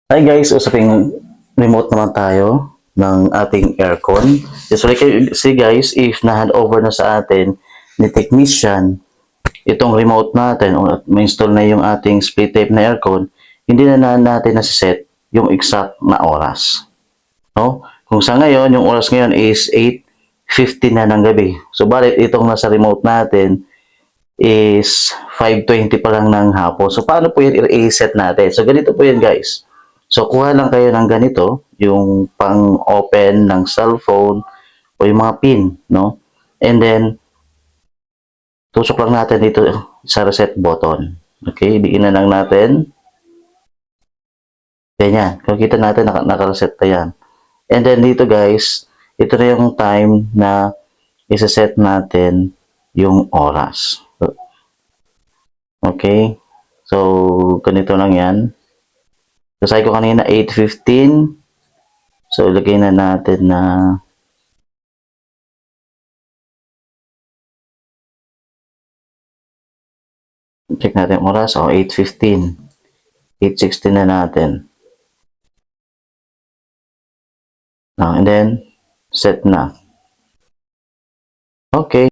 Hi guys, usaping remote naman tayo ng ating aircon. So like see guys, if na-hand over na sa atin ni technician itong remote natin o ma-install na yung ating split type na aircon, hindi na natin nasiset yung exact na oras. No? Kung sa ngayon, yung oras ngayon is 8:50 na ng gabi. So balit itong nasa remote natin is 5:20 pa lang ng hapon. So paano po yun i-set natin? So ganito po yan guys. So, kuha lang kayo ng ganito, yung pang-open ng cellphone o yung mga pin, no? And then, tusok lang natin dito sa reset button. Okay, diin na lang natin. Ganyan. Kung kita natin, naka-reset na yan. And then dito guys, ito na yung time na isa-set natin yung oras. Okay? So, ganito lang yan. So, sabi ko kanina, 8:15. So, ilagay na natin na check natin yung oras. O, 8:15. 8:16 na natin. And then, set na. Okay.